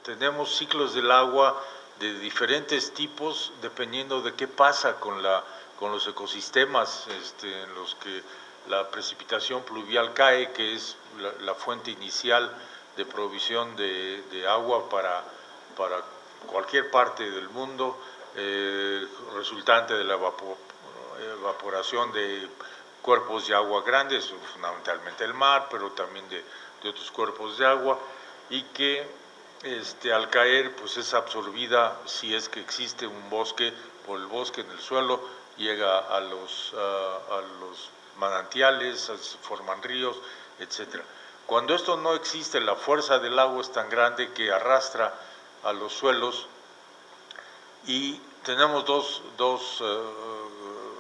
Tenemos ciclos del agua de diferentes tipos dependiendo de qué pasa con los ecosistemas en los que la precipitación pluvial cae, que es la fuente inicial de provisión de agua para cualquier parte del mundo, resultante de la evaporación de cuerpos de agua grandes, fundamentalmente el mar, pero también de otros cuerpos de agua, y que al caer pues es absorbida, si es que existe un bosque, por el bosque en el suelo, llega a los manantiales, se forman ríos, etc. Cuando esto no existe, la fuerza del agua es tan grande que arrastra a los suelos, y tenemos dos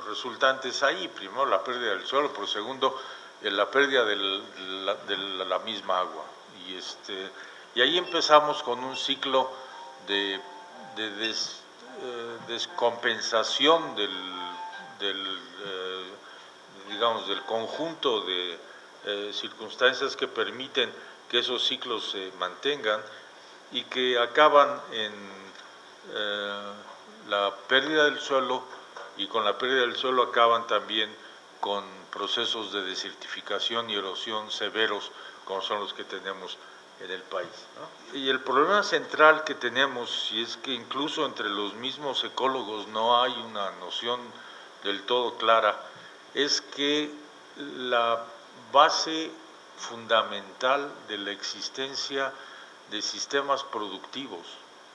resultantes ahí. Primero, la pérdida del suelo; por segundo, la pérdida de la misma agua. Y ahí empezamos con un ciclo de descompensación del conjunto de circunstancias que permiten que esos ciclos se mantengan y que acaban en la pérdida del suelo, y con la pérdida del suelo acaban también con procesos de desertificación y erosión severos, como son los que tenemos en el país, ¿no? Y el problema central que tenemos, y es que incluso entre los mismos ecólogos no hay una noción del todo clara, es que la base fundamental de la existencia de sistemas productivos,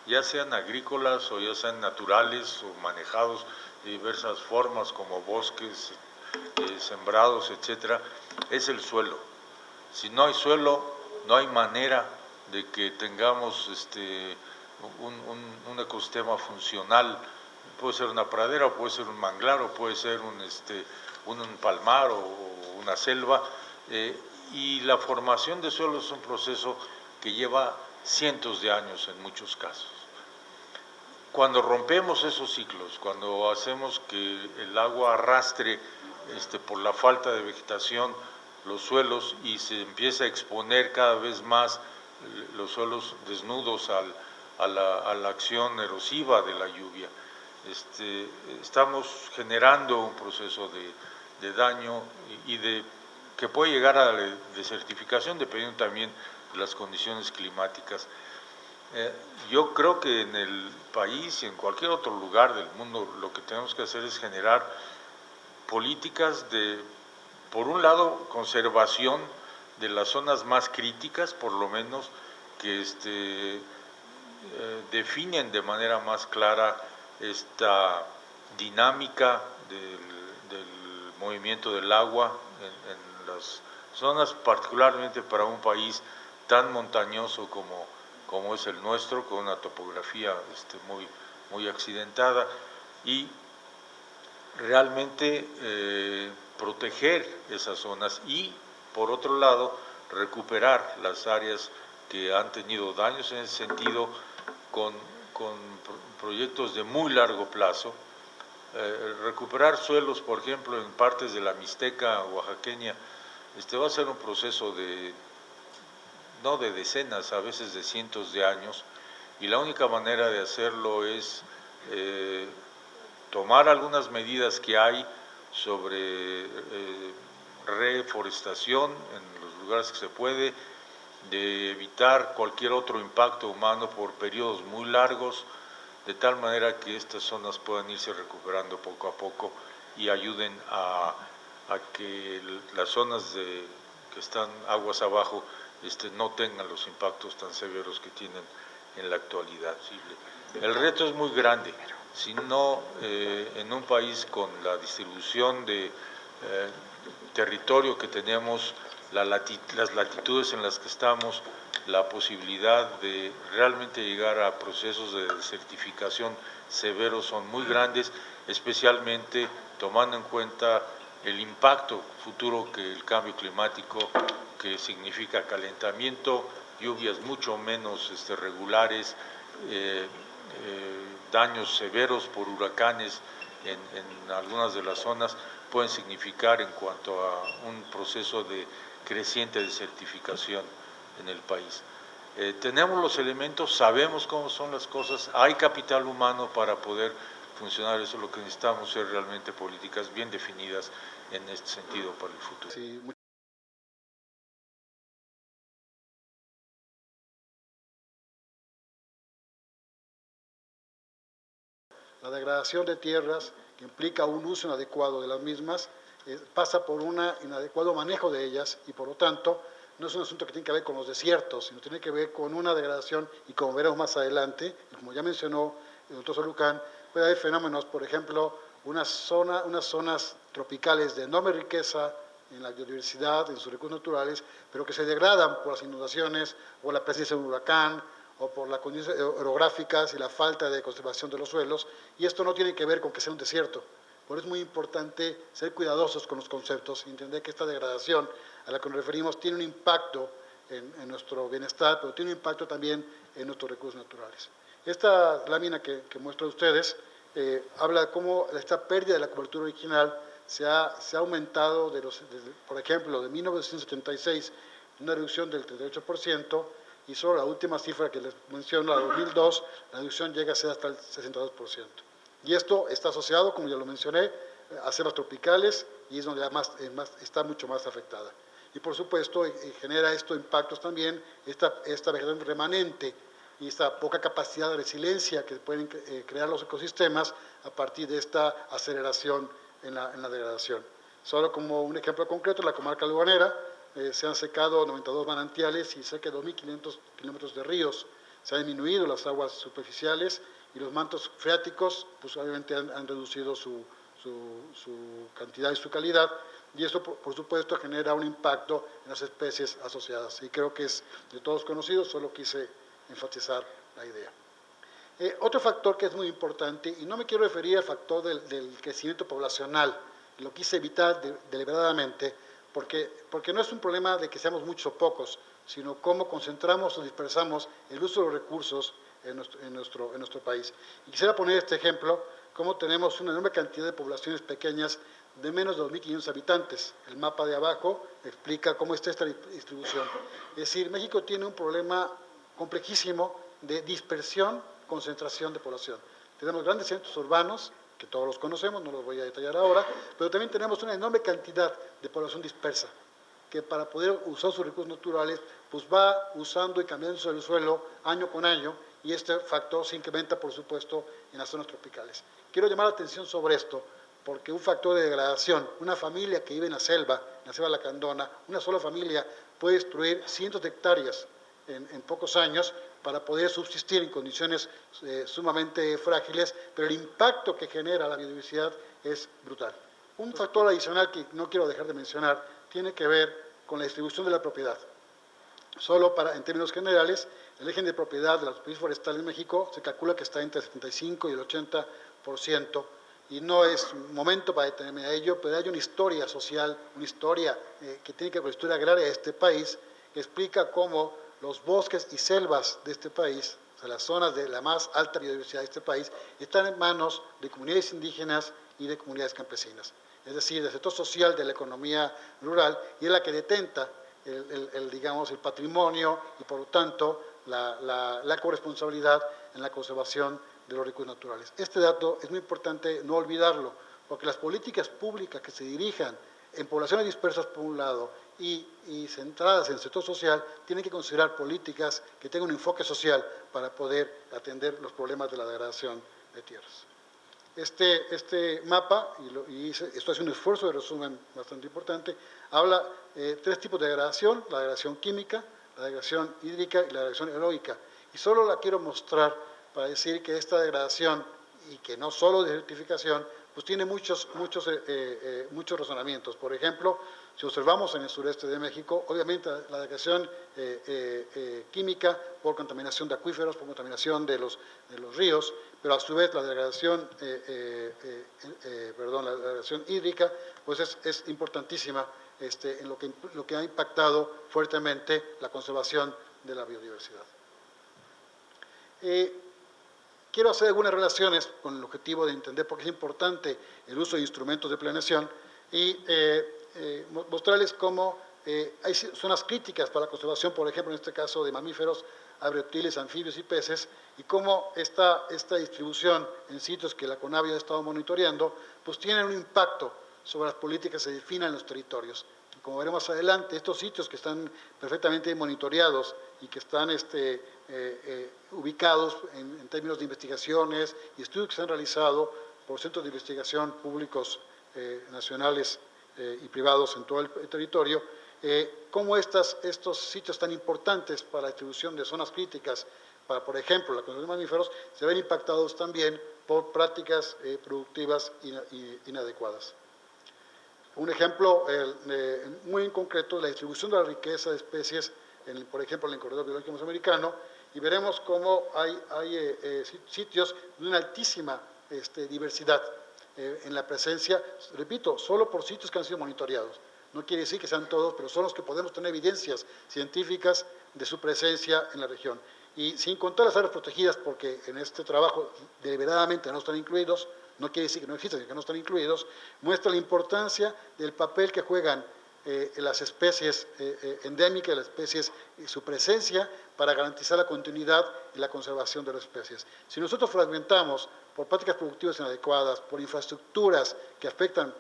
ya sean agrícolas o ya sean naturales o manejados de diversas formas como bosques, sembrados, etcétera, es el suelo. Si no hay suelo, no hay manera de que tengamos un ecosistema funcional. Puede ser una pradera, o puede ser un manglar, o puede ser un palmar o una selva, y la formación de suelo es un proceso que lleva cientos de años en muchos casos. Cuando rompemos esos ciclos, cuando hacemos que el agua arrastre por la falta de vegetación los suelos, y se empieza a exponer cada vez más los suelos desnudos a la acción erosiva de la lluvia, estamos generando un proceso de daño y que puede llegar a la desertificación, dependiendo también de las condiciones climáticas. Yo creo que en el país y en cualquier otro lugar del mundo lo que tenemos que hacer es generar políticas de, por un lado, conservación de las zonas más críticas, por lo menos, que definen de manera más clara esta dinámica del movimiento del agua en las zonas, particularmente para un país tan montañoso como es el nuestro, con una topografía muy accidentada, y realmente proteger esas zonas, y por otro lado recuperar las áreas que han tenido daños en ese sentido con proyectos de muy largo plazo. Recuperar suelos, por ejemplo, en partes de la Mixteca oaxaqueña, va a ser un proceso no de decenas, a veces de cientos de años, y la única manera de hacerlo es tomar algunas medidas que hay sobre reforestación en los lugares que se puede, de evitar cualquier otro impacto humano por periodos muy largos, de tal manera que estas zonas puedan irse recuperando poco a poco y ayuden a que las zonas que están aguas abajo no tengan los impactos tan severos que tienen en la actualidad. El reto es muy grande, si no en un país con la distribución de territorio que tenemos, las latitudes en las que estamos, la posibilidad de realmente llegar a procesos de desertificación severos son muy grandes, especialmente tomando en cuenta el impacto futuro que el cambio climático, que significa calentamiento, lluvias mucho menos regulares, daños severos por huracanes en algunas de las zonas, pueden significar en cuanto a un proceso de creciente desertificación en el país. Tenemos los elementos, sabemos cómo son las cosas, hay capital humano para poder funcionar, eso es lo que necesitamos, ser realmente políticas bien definidas en este sentido para el futuro. Sí, la degradación de tierras, que implica un uso inadecuado de las mismas, pasa por un inadecuado manejo de ellas y por lo tanto no es un asunto que tiene que ver con los desiertos, sino tiene que ver con una degradación y como veremos más adelante, y como ya mencionó el doctor Solucán, puede haber fenómenos, por ejemplo, unas zonas tropicales de enorme riqueza en la biodiversidad, en sus recursos naturales, pero que se degradan por las inundaciones o la presencia de un huracán, o por las condiciones orográficas y la falta de conservación de los suelos, y esto no tiene que ver con que sea un desierto. Por eso es muy importante ser cuidadosos con los conceptos y entender que esta degradación a la que nos referimos tiene un impacto en nuestro bienestar, pero tiene un impacto también en nuestros recursos naturales. Esta lámina que muestro a ustedes habla de cómo esta pérdida de la cobertura original se ha aumentado, por ejemplo, de 1976, una reducción del 38%, y solo la última cifra que les menciono, la de 2002, la reducción llega a ser hasta el 62%. Y esto está asociado, como ya lo mencioné, a selvas tropicales y es donde está mucho más afectada. Y por supuesto genera esto impactos también, esta vegetación remanente y esta poca capacidad de resiliencia que pueden crear los ecosistemas a partir de esta aceleración en la degradación. Solo como un ejemplo concreto, en la comarca albanera se han secado 92 manantiales y cerca de 2.500 kilómetros de ríos. Se han disminuido las aguas superficiales y los mantos freáticos, pues obviamente han reducido su cantidad y su calidad, y esto por supuesto genera un impacto en las especies asociadas. Y creo que es de todos conocido, solo quise enfatizar la idea. Otro factor que es muy importante, y no me quiero referir al factor del crecimiento poblacional, lo quise evitar deliberadamente, porque no es un problema de que seamos muchos o pocos, sino cómo concentramos o dispersamos el uso de los recursos en nuestro país. Y quisiera poner este ejemplo, cómo tenemos una enorme cantidad de poblaciones pequeñas de menos de 2.500 habitantes. El mapa de abajo explica cómo está esta distribución. Es decir, México tiene un problema complejísimo de dispersión, concentración de población. Tenemos grandes centros urbanos, que todos los conocemos, no los voy a detallar ahora, pero también tenemos una enorme cantidad de población dispersa, que para poder usar sus recursos naturales, pues va usando y cambiando el suelo año con año, y este factor se incrementa, por supuesto, en las zonas tropicales. Quiero llamar la atención sobre esto, porque un factor de degradación, una familia que vive en la selva lacandona, una sola familia puede destruir cientos de hectáreas en pocos años para poder subsistir en condiciones sumamente frágiles, pero el impacto que genera la biodiversidad es brutal. Un factor adicional que no quiero dejar de mencionar tiene que ver con la distribución de la propiedad. Solo en términos generales, el régimen de propiedad de la superficie forestal en México se calcula que está entre el 75 y el 80%, y no es momento para detenerme a ello, pero hay una historia social, una historia que tiene que ver con la historia agraria de este país, que explica cómo los bosques y selvas de este país, o sea, las zonas de la más alta biodiversidad de este país, están en manos de comunidades indígenas y de comunidades campesinas. Es decir, del sector social de la economía rural, y es la que detenta digamos, el patrimonio y por lo tanto la corresponsabilidad en la conservación de los recursos naturales. Este dato es muy importante no olvidarlo, porque las políticas públicas que se dirijan en poblaciones dispersas por un lado y centradas en el sector social, tienen que considerar políticas que tengan un enfoque social para poder atender los problemas de la degradación de tierras. Este mapa, y esto es un esfuerzo de resumen bastante importante, habla tres tipos de degradación: la degradación química, la degradación hídrica y la degradación eológica. Y solo la quiero mostrar para decir que esta degradación, y que no solo desertificación, pues tiene muchos razonamientos. Por ejemplo, si observamos en el sureste de México, obviamente la degradación química por contaminación de acuíferos, por contaminación de los ríos, pero a su vez la degradación, la degradación hídrica, pues es importantísima en lo que ha impactado fuertemente la conservación de la biodiversidad. Quiero hacer algunas relaciones con el objetivo de entender por qué es importante el uso de instrumentos de planeación y mostrarles cómo hay zonas críticas para la conservación, por ejemplo, en este caso de mamíferos, aves, reptiles, anfibios y peces, y cómo esta distribución en sitios que la CONAVI ha estado monitoreando, pues tienen un impacto sobre las políticas que se definan en los territorios. Y como veremos más adelante, estos sitios que están perfectamente monitoreados y que están ubicados en términos de investigaciones y estudios que se han realizado por centros de investigación públicos nacionales y privados en todo el territorio, cómo estos sitios tan importantes para la distribución de zonas críticas, para, por ejemplo, la conservación de mamíferos, se ven impactados también por prácticas productivas inadecuadas. Un ejemplo muy en concreto es la distribución de la riqueza de especies, por ejemplo, en el corredor biológico mesoamericano, y veremos cómo hay sitios de una altísima diversidad en la presencia, repito, solo por sitios que han sido monitoreados. No quiere decir que sean todos, pero son los que podemos tener evidencias científicas de su presencia en la región. Y sin contar las áreas protegidas, porque en este trabajo deliberadamente no están incluidos, no quiere decir que no existen, sino que no están incluidos, muestra la importancia del papel que juegan las especies endémicas, las especies y su presencia para garantizar la continuidad y la conservación de las especies. Si nosotros fragmentamos por prácticas productivas inadecuadas, por infraestructuras que afectan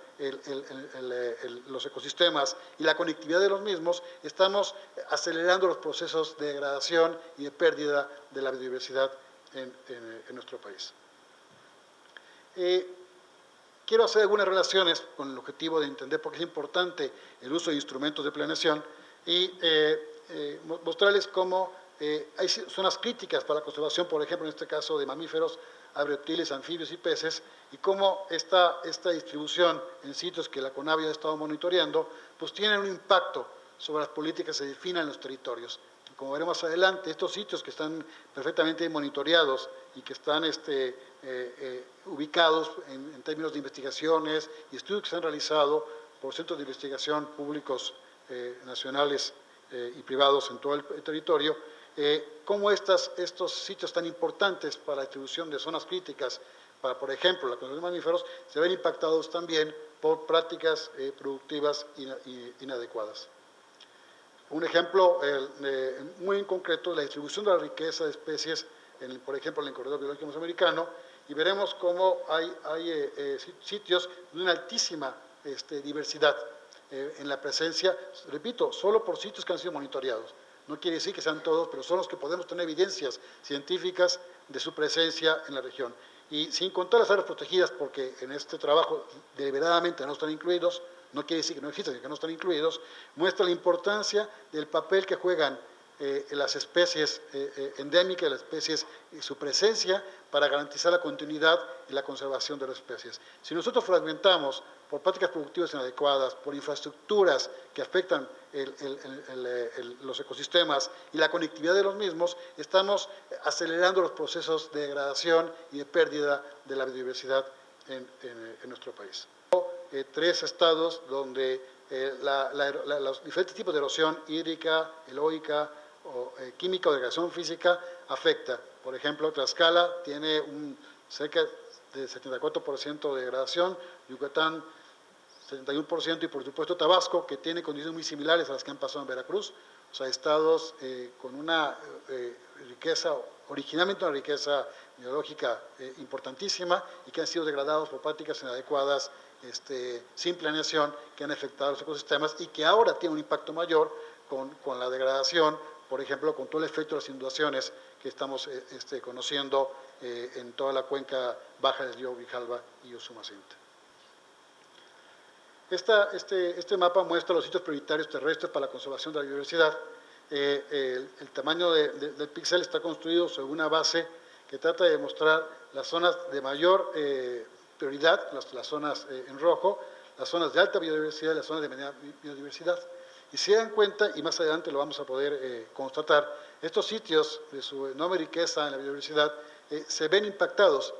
los ecosistemas y la conectividad de los mismos, estamos acelerando los procesos de degradación y de pérdida de la biodiversidad en nuestro país. Quiero hacer algunas relaciones con el objetivo de entender por qué es importante el uso de instrumentos de planeación y mostrarles cómo hay zonas críticas para la conservación, por ejemplo, en este caso de mamíferos, aves, reptiles, anfibios y peces, y cómo esta distribución en sitios que la CONAVI ha estado monitoreando, pues tienen un impacto sobre las políticas que se definan en los territorios. Y como veremos más adelante, estos sitios que están perfectamente monitoreados y que están ubicados en términos de investigaciones y estudios que se han realizado por centros de investigación públicos nacionales y privados en todo el territorio, cómo estos sitios tan importantes para la distribución de zonas críticas, para, por ejemplo, la conservación de mamíferos, se ven impactados también por prácticas productivas inadecuadas. Un ejemplo muy en concreto es la distribución de la riqueza de especies, por ejemplo, en el corredor biológico mesoamericano, y veremos cómo hay sitios de una altísima diversidad en la presencia, repito, solo por sitios que han sido monitoreados. No quiere decir que sean todos, pero son los que podemos tener evidencias científicas de su presencia en la región. Y sin contar las áreas protegidas, porque en este trabajo deliberadamente no están incluidos, no quiere decir que no existen, sino que no están incluidos, muestra la importancia del papel que juegan las especies endémicas, las especies y su presencia para garantizar la continuidad y la conservación de las especies. Si nosotros fragmentamos por prácticas productivas inadecuadas, por infraestructuras que afectan los ecosistemas y la conectividad de los mismos, estamos acelerando los procesos de degradación y de pérdida de la biodiversidad en nuestro país. 3 estados donde los diferentes tipos de erosión hídrica, eólica, o química o degradación física afecta. Por ejemplo, Tlaxcala tiene cerca de 74% de degradación, Yucatán 71% y por supuesto Tabasco, que tiene condiciones muy similares a las que han pasado en Veracruz, o sea, estados con una riqueza, originalmente una riqueza biológica importantísima y que han sido degradados por prácticas inadecuadas sin planeación, que han afectado a los ecosistemas y que ahora tienen un impacto mayor con la degradación, por ejemplo, con todo el efecto de las inundaciones que estamos conociendo en toda la cuenca baja del río Grijalva y Usumacinta. Este mapa muestra los sitios prioritarios terrestres para la conservación de la biodiversidad. El tamaño del píxel está construido sobre una base que trata de mostrar las zonas de mayor prioridad, las zonas en rojo, las zonas de alta biodiversidad y las zonas de mediana biodiversidad. Y si se dan cuenta, y más adelante lo vamos a poder constatar, estos sitios de su enorme riqueza en la biodiversidad se ven impactados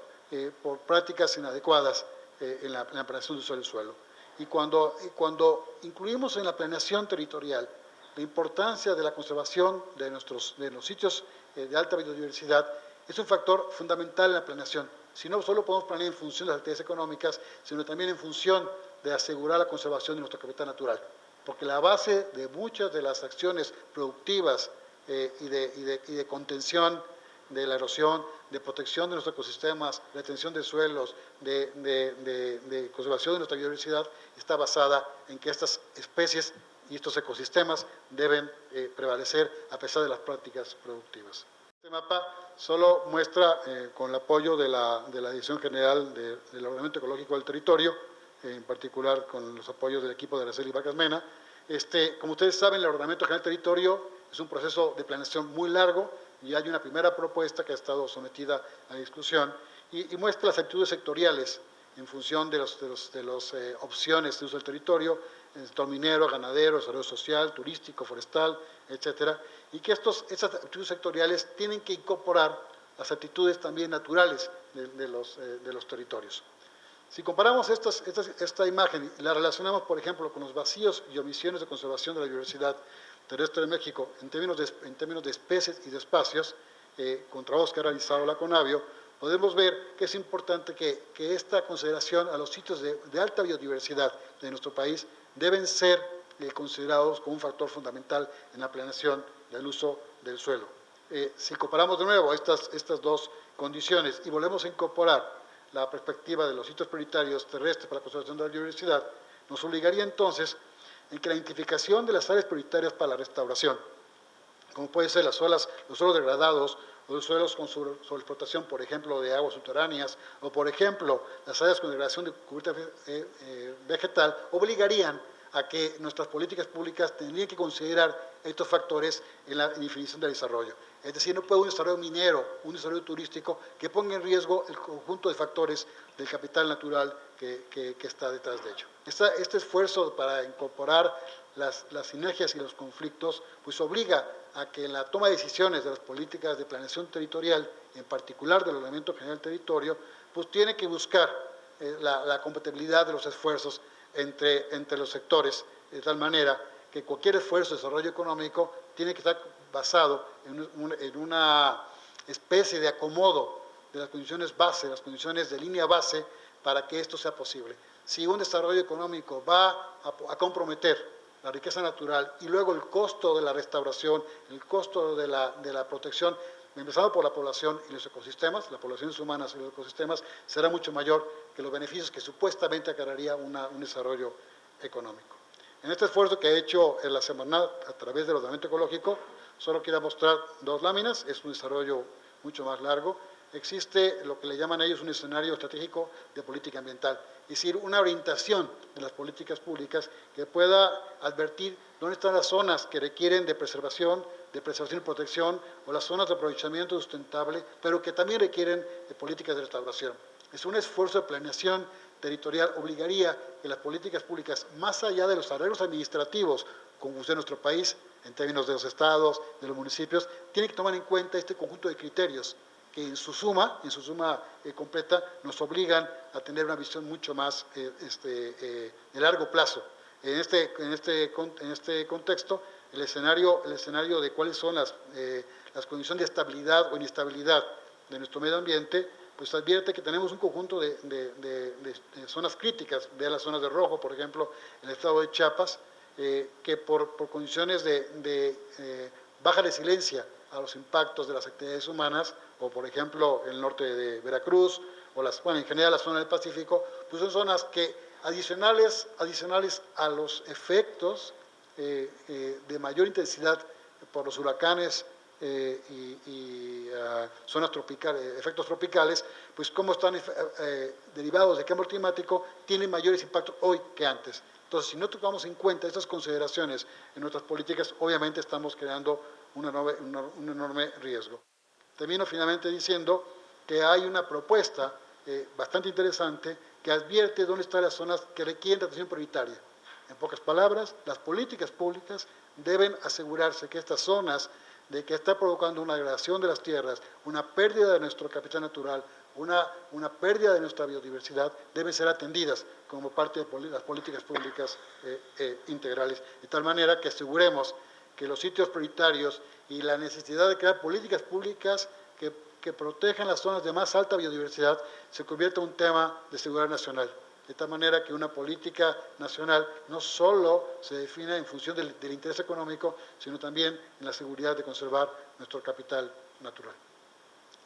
por prácticas inadecuadas en la planeación de uso del suelo. Y cuando incluimos en la planeación territorial la importancia de la conservación de los sitios de alta biodiversidad, es un factor fundamental en la planeación. Si no solo podemos planear en función de las actividades económicas, sino también en función de asegurar la conservación de nuestro capital natural. Porque la base de muchas de las acciones productivas y de contención de la erosión, de protección de nuestros ecosistemas, retención de suelos, de conservación de nuestra biodiversidad, está basada en que estas especies y estos ecosistemas deben prevalecer a pesar de las prácticas productivas. Este mapa solo muestra, con el apoyo de la Dirección General del Ordenamiento Ecológico del Territorio, en particular con los apoyos del equipo de Araceli Vargas Mena. Como ustedes saben, el Ordenamiento General del Territorio es un proceso de planeación muy largo y hay una primera propuesta que ha estado sometida a discusión y muestra las actitudes sectoriales en función de las opciones de uso del territorio, el sector minero, ganadero, desarrollo social, turístico, forestal, etcétera, y que estas actitudes sectoriales tienen que incorporar las actitudes también naturales de los territorios. Si comparamos esta imagen y la relacionamos, por ejemplo, con los vacíos y omisiones de conservación de la biodiversidad terrestre de México en términos de especies y de espacios, con trabajos que ha realizado la CONABIO, podemos ver que es importante que esta consideración a los sitios de alta biodiversidad de nuestro país deben ser considerados como un factor fundamental en la planeación del uso del suelo. Si comparamos de nuevo estas dos condiciones y volvemos a incorporar la perspectiva de los sitios prioritarios terrestres para la conservación de la biodiversidad, nos obligaría entonces en que la identificación de las áreas prioritarias para la restauración, como pueden ser los suelos degradados o los suelos con sobreexplotación, por ejemplo, de aguas subterráneas, o por ejemplo, las áreas con degradación de cubierta vegetal, obligarían a que nuestras políticas públicas tendrían que considerar estos factores en la definición del desarrollo. Es decir, no puede un desarrollo minero, un desarrollo turístico que ponga en riesgo el conjunto de factores del capital natural que está detrás de ello. Este esfuerzo para incorporar las sinergias y los conflictos, pues obliga a que en la toma de decisiones de las políticas de planeación territorial, en particular del Ordenamiento General del Territorio, pues tiene que buscar la compatibilidad de los esfuerzos entre los sectores, de tal manera que cualquier esfuerzo de desarrollo económico tiene que estar basado en una especie de acomodo de las condiciones base, las condiciones de línea base, para que esto sea posible. Si un desarrollo económico va a comprometer la riqueza natural y luego el costo de la restauración, el costo de la protección, empezando por la población y los ecosistemas, las poblaciones humanas y los ecosistemas, será mucho mayor que los beneficios que supuestamente acarrearía un desarrollo económico. En este esfuerzo que he hecho en la Semarnat a través del ordenamiento ecológico, solo quiero mostrar dos láminas, es un desarrollo mucho más largo. Existe lo que le llaman ellos un escenario estratégico de política ambiental, es decir, una orientación de las políticas públicas que pueda advertir dónde están las zonas que requieren de preservación y protección, o las zonas de aprovechamiento sustentable, pero que también requieren de políticas de restauración. Es un esfuerzo de planeación territorial, obligaría que las políticas públicas, más allá de los arreglos administrativos, como funciona nuestro país, en términos de los estados, de los municipios, tienen que tomar en cuenta este conjunto de criterios que en su suma completa nos obligan a tener una visión mucho más de largo plazo. En este contexto, el escenario de cuáles son las condiciones de estabilidad o inestabilidad de nuestro medio ambiente, pues advierte que tenemos un conjunto de zonas críticas, de las zonas de rojo, por ejemplo, el estado de Chiapas, que por condiciones de baja resiliencia a los impactos de las actividades humanas, o por ejemplo el norte de Veracruz, o en general la zona del Pacífico, pues son zonas que adicionales a los efectos de mayor intensidad por los huracanes zonas tropicales, efectos tropicales, pues como están derivados de cambio climático, tienen mayores impactos hoy que antes. Entonces, si no tomamos en cuenta estas consideraciones en nuestras políticas, obviamente estamos creando un enorme riesgo. Termino finalmente diciendo que hay una propuesta bastante interesante que advierte dónde están las zonas que requieren atención prioritaria. En pocas palabras, las políticas públicas deben asegurarse que estas zonas de que está provocando una degradación de las tierras, una pérdida de nuestro capital natural, una pérdida de nuestra biodiversidad, deben ser atendidas como parte de las políticas públicas integrales, de tal manera que aseguremos que los sitios prioritarios y la necesidad de crear políticas públicas que protejan las zonas de más alta biodiversidad se convierta en un tema de seguridad nacional. De tal manera que una política nacional no solo se define en función del interés económico, sino también en la seguridad de conservar nuestro capital natural.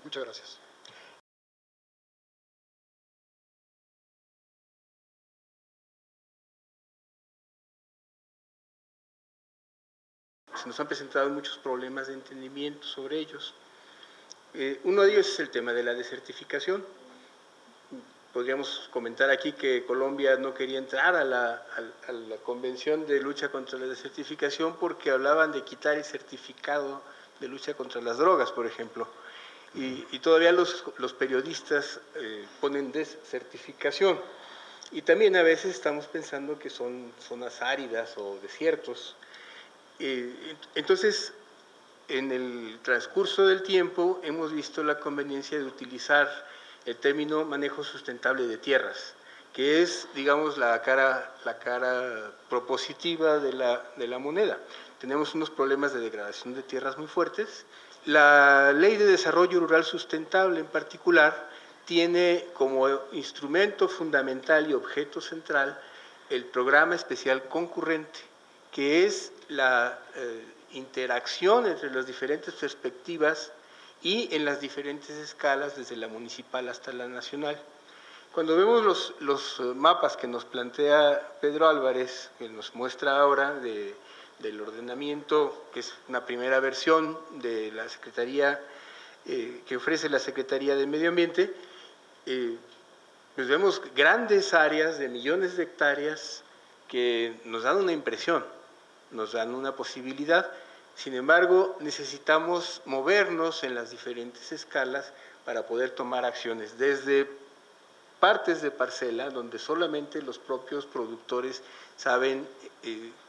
Muchas gracias. Se nos han presentado muchos problemas de entendimiento sobre ellos. Uno de ellos es el tema de la desertificación. Podríamos comentar aquí que Colombia no quería entrar a la Convención de Lucha contra la Desertificación porque hablaban de quitar el certificado de lucha contra las drogas, por ejemplo. Y todavía los periodistas ponen desertificación. Y también a veces estamos pensando que son zonas áridas o desiertos. Entonces, en el transcurso del tiempo hemos visto la conveniencia de utilizar el término manejo sustentable de tierras, que es, digamos, la cara propositiva de la moneda. Tenemos unos problemas de degradación de tierras muy fuertes. La Ley de Desarrollo Rural Sustentable, en particular, tiene como instrumento fundamental y objeto central el Programa Especial Concurrente, que es la interacción entre las diferentes perspectivas y en las diferentes escalas, desde la municipal hasta la nacional. Cuando vemos los mapas que nos plantea Pedro Álvarez, que nos muestra ahora del ordenamiento, que es una primera versión de la Secretaría, que ofrece la Secretaría de Medio Ambiente, pues vemos grandes áreas de millones de hectáreas que nos dan una impresión, nos dan una posibilidad. Sin embargo, necesitamos movernos en las diferentes escalas para poder tomar acciones, desde partes de parcela, donde solamente los propios productores saben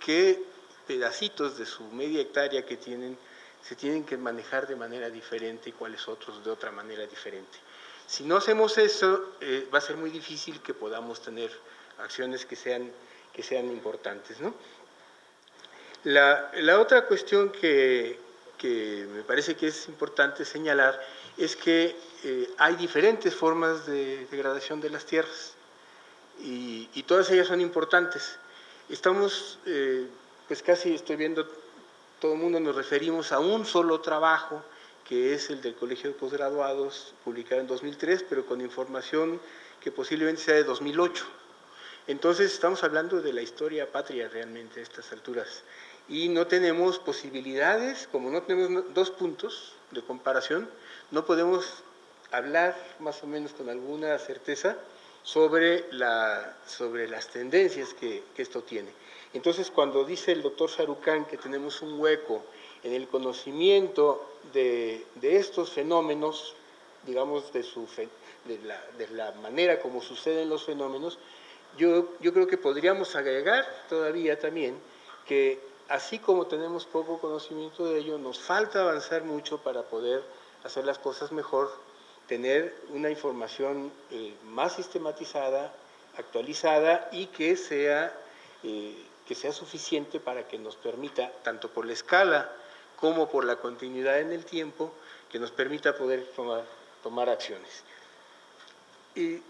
qué pedacitos de su media hectárea que tienen se tienen que manejar de manera diferente y cuáles otros de otra manera diferente. Si no hacemos eso, va a ser muy difícil que podamos tener acciones que sean importantes, ¿no? La otra cuestión que me parece que es importante señalar es que hay diferentes formas de degradación de las tierras y todas ellas son importantes. Estamos, pues casi estoy viendo, todo el mundo nos referimos a un solo trabajo, que es el del Colegio de Posgraduados, publicado en 2003, pero con información que posiblemente sea de 2008. Entonces estamos hablando de la historia patria realmente a estas alturas. Y no tenemos posibilidades, como no tenemos dos puntos de comparación, no podemos hablar más o menos con alguna certeza sobre las tendencias que esto tiene. Entonces, cuando dice el doctor Sarucán que tenemos un hueco en el conocimiento de estos fenómenos, digamos, de la manera como suceden los fenómenos, yo creo que podríamos agregar todavía también que así como tenemos poco conocimiento de ello, nos falta avanzar mucho para poder hacer las cosas mejor, tener una información más sistematizada, actualizada y que sea suficiente para que nos permita, tanto por la escala como por la continuidad en el tiempo, que nos permita poder tomar acciones. Y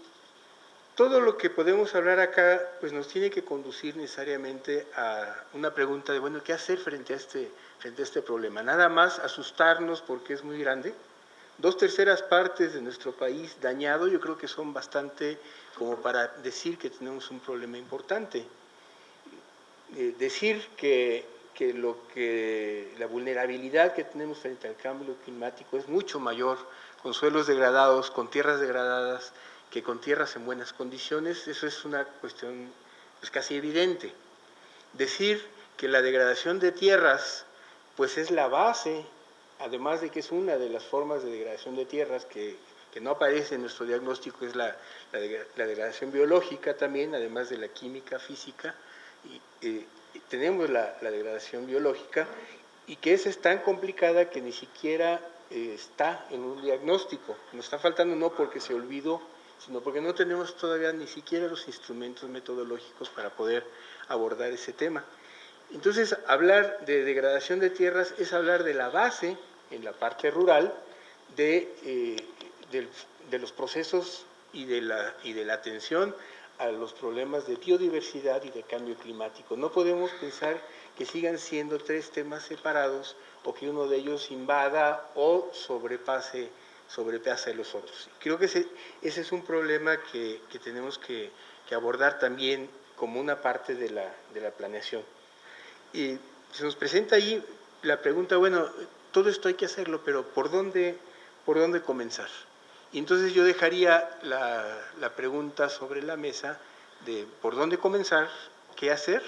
todo lo que podemos hablar acá pues nos tiene que conducir necesariamente a una pregunta de, bueno, ¿qué hacer frente a este problema? Nada más asustarnos porque es muy grande. 2/3 partes de nuestro país dañado, yo creo que son bastante como para decir que tenemos un problema importante. Decir que la vulnerabilidad que tenemos frente al cambio climático es mucho mayor con suelos degradados, con tierras degradadas, que con tierras en buenas condiciones, eso es una cuestión pues, casi evidente. Decir que la degradación de tierras pues es la base, además de que es una de las formas de degradación de tierras que que no aparece en nuestro diagnóstico es la degradación biológica también, además de la química, física, y tenemos la degradación biológica, y que esa es tan complicada que ni siquiera está en un diagnóstico. Nos está faltando no porque se olvidó, sino porque no tenemos todavía ni siquiera los instrumentos metodológicos para poder abordar ese tema. Entonces, hablar de degradación de tierras es hablar de la base, en la parte rural, de los procesos y de la atención a los problemas de biodiversidad y de cambio climático. No podemos pensar que sigan siendo tres temas separados o que uno de ellos invada o sobrepase los otros. Creo que ese es un problema que tenemos que abordar también como una parte de la planeación. Y se nos presenta ahí la pregunta, bueno, todo esto hay que hacerlo, pero ¿por dónde comenzar? Y entonces yo dejaría la pregunta sobre la mesa de por dónde comenzar, qué hacer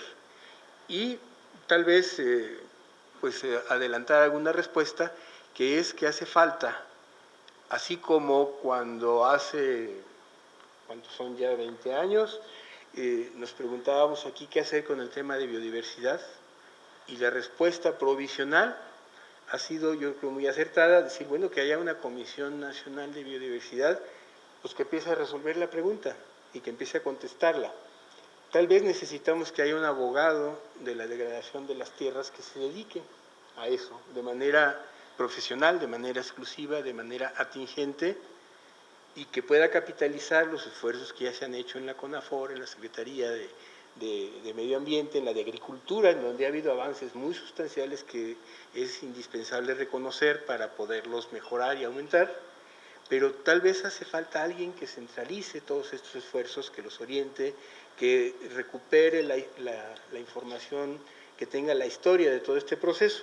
y tal vez adelantar alguna respuesta, que es que hace falta, así como cuando ¿cuántos son ya? 20 años, nos preguntábamos aquí qué hacer con el tema de biodiversidad, y la respuesta provisional ha sido, yo creo, muy acertada, decir, bueno, que haya una Comisión Nacional de Biodiversidad, pues que empiece a resolver la pregunta y que empiece a contestarla. Tal vez necesitamos que haya un abogado de la degradación de las tierras que se dedique a eso, de manera profesional, de manera exclusiva, de manera atingente, y que pueda capitalizar los esfuerzos que ya se han hecho en la CONAFOR, en la Secretaría de Medio Ambiente, en la de Agricultura, en donde ha habido avances muy sustanciales que es indispensable reconocer para poderlos mejorar y aumentar, pero tal vez hace falta alguien que centralice todos estos esfuerzos, que los oriente, que recupere la información, que tenga la historia de todo este proceso.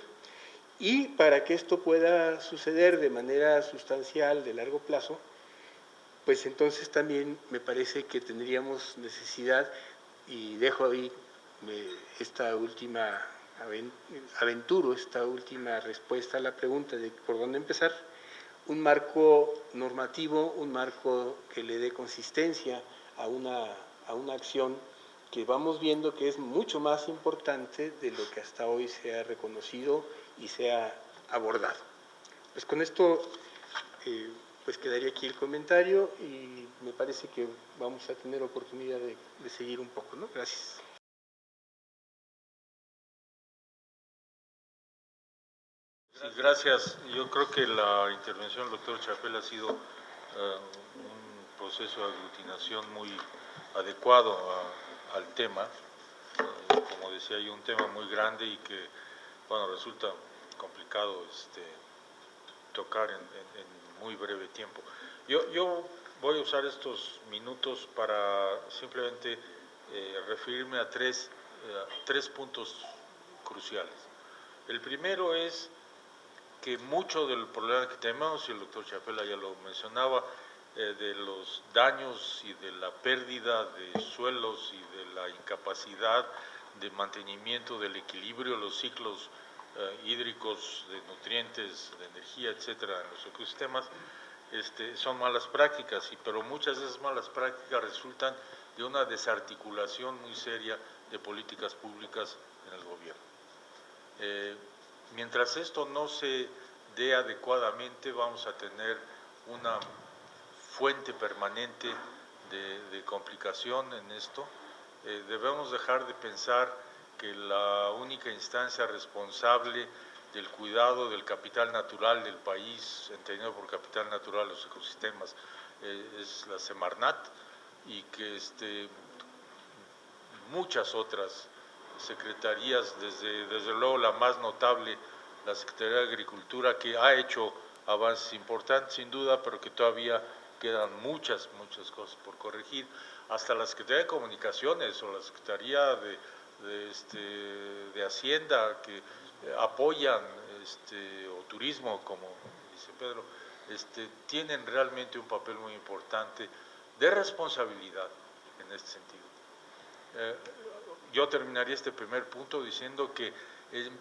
Y para que esto pueda suceder de manera sustancial, de largo plazo, pues entonces también me parece que tendríamos necesidad, y dejo ahí esta última respuesta a la pregunta de por dónde empezar, un marco normativo, un marco que le dé consistencia a una acción que vamos viendo que es mucho más importante de lo que hasta hoy se ha reconocido y se ha abordado. Pues con esto pues quedaría aquí el comentario y me parece que vamos a tener oportunidad de seguir un poco, ¿no? Gracias. Sí, gracias. Yo creo que la intervención del doctor Chapela ha sido un proceso de aglutinación muy adecuado al tema. Como decía, hay un tema muy grande y que, bueno, resulta complicado tocar en muy breve tiempo. Yo voy a usar estos minutos para simplemente referirme a tres puntos cruciales. El primero es que mucho del problema que tenemos, y el doctor Chapela ya lo mencionaba, de los daños y de la pérdida de suelos y de la incapacidad de mantenimiento del equilibrio, los ciclos hídricos de nutrientes, de energía, etcétera, en los ecosistemas, son malas prácticas, pero muchas de esas malas prácticas resultan de una desarticulación muy seria de políticas públicas en el gobierno. Mientras esto no se dé adecuadamente, vamos a tener una fuente permanente de complicación en esto. Debemos dejar de pensar que la única instancia responsable del cuidado del capital natural del país, entendido por capital natural los ecosistemas, es la Semarnat, y que muchas otras secretarías, desde luego la más notable, la Secretaría de Agricultura, que ha hecho avances importantes sin duda, pero que todavía quedan muchas cosas por corregir, hasta la Secretaría de Comunicaciones o la Secretaría de Hacienda, que apoyan, o turismo, como dice Pedro, tienen realmente un papel muy importante de responsabilidad en este sentido. Yo terminaría este primer punto diciendo que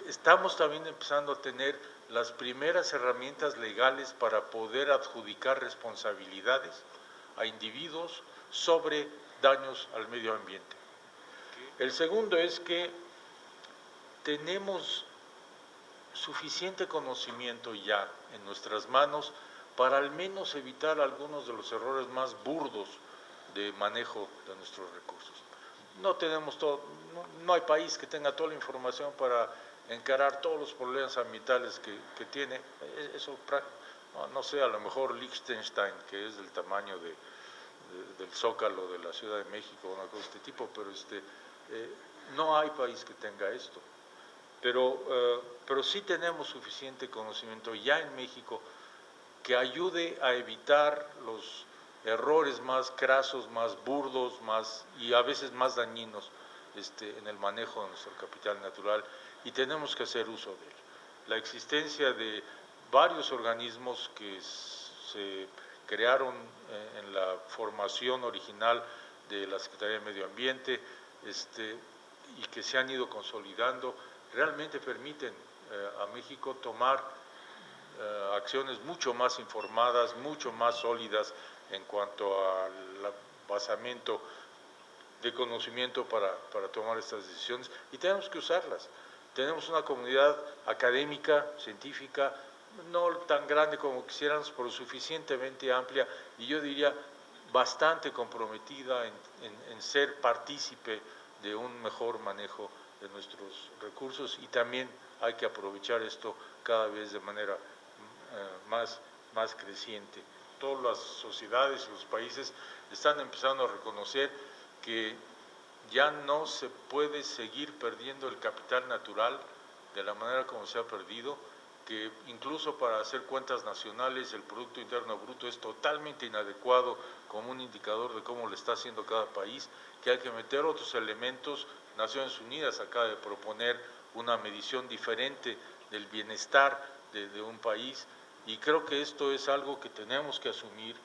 estamos también empezando a tener las primeras herramientas legales para poder adjudicar responsabilidades a individuos sobre daños al medio ambiente. El segundo es que tenemos suficiente conocimiento ya en nuestras manos para al menos evitar algunos de los errores más burdos de manejo de nuestros recursos. No tenemos todo, no hay país que tenga toda la información para encarar todos los problemas ambientales que tiene. Eso, no sé, a lo mejor Liechtenstein, que es del tamaño del Zócalo de la Ciudad de México, una cosa de este tipo, pero no hay país que tenga esto. Pero sí tenemos suficiente conocimiento ya en México que ayude a evitar los errores más crasos, más burdos, y a veces más dañinos en el manejo de nuestro capital natural, y tenemos que hacer uso de él. La existencia de varios organismos que se crearon en la formación original de la Secretaría de Medio Ambiente y que se han ido consolidando, realmente permiten a México tomar acciones mucho más informadas, mucho más sólidas en cuanto al basamento de conocimiento para tomar estas decisiones, y tenemos que usarlas. Tenemos una comunidad académica, científica, no tan grande como quisiéramos, pero suficientemente amplia, y yo diría bastante comprometida en ser partícipe de un mejor manejo de nuestros recursos, y también hay que aprovechar esto cada vez de manera más creciente. Todas las sociedades y los países están empezando a reconocer que ya no se puede seguir perdiendo el capital natural de la manera como se ha perdido, que incluso para hacer cuentas nacionales el Producto Interno Bruto es totalmente inadecuado como un indicador de cómo le está haciendo cada país, que hay que meter otros elementos. Naciones Unidas acaba de proponer una medición diferente del bienestar de un país, y creo que esto es algo que tenemos que asumir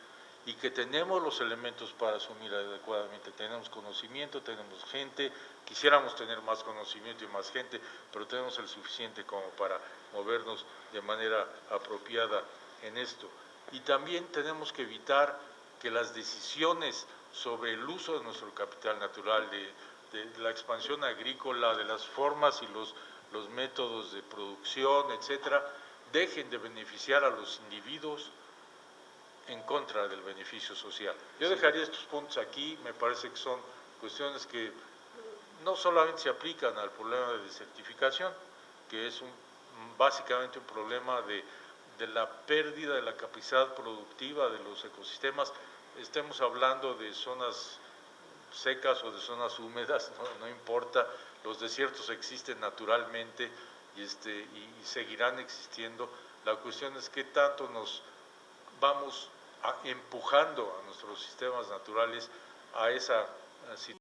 y que tenemos los elementos para asumir adecuadamente. Tenemos conocimiento, tenemos gente, quisiéramos tener más conocimiento y más gente, pero tenemos el suficiente como para movernos de manera apropiada en esto. Y también tenemos que evitar que las decisiones sobre el uso de nuestro capital natural, de la expansión agrícola, de las formas y los métodos de producción, etcétera, dejen de beneficiar a los individuos en contra del beneficio social. Yo dejaría estos puntos aquí. Me parece que son cuestiones que no solamente se aplican al problema de desertificación, que es básicamente un problema de la pérdida de la capacidad productiva de los ecosistemas. Estemos hablando de zonas secas o de zonas húmedas, no importa, los desiertos existen naturalmente y seguirán existiendo. La cuestión es qué tanto nos vamos empujando a nuestros sistemas naturales a esa situación.